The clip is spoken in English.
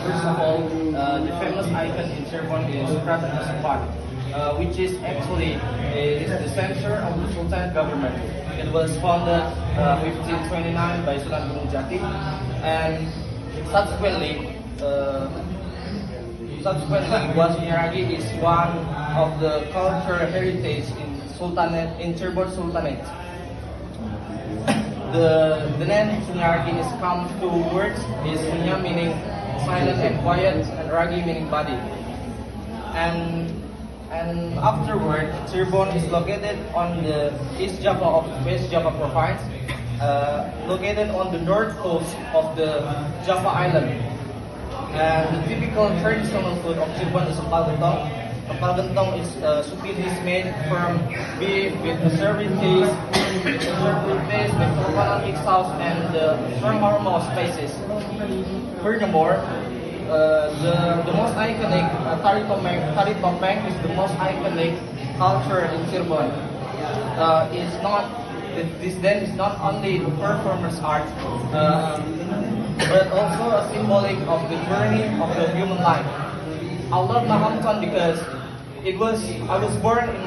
First of all, the famous icon in Cirebon is Kraton Sepat, which is actually is the center of the Sultanate government. It was founded 1529 by Sultan Gunung Jati, and subsequently, Guan Sunyaragi is one of the cultural heritage in Cirebon Sultanate. The name Sunyaragi is come to words is Sunya meaning silent and quiet, and Ragi meaning body. And afterward, Cirebon is located on the East Java of West Java province, located on the north coast of the Java Island. And the typical traditional food of Cirebon is empal gentong. Empal gentong is supit is made from beef with preserved taste, with coconut mixed sauce, and the strong aroma of spices. Furthermore, the most iconic tari topeng is the most iconic culture in Cirebon. This dance is not only performance art, but also a symbolic of the journey of the human life. I love Mahamton because I was born in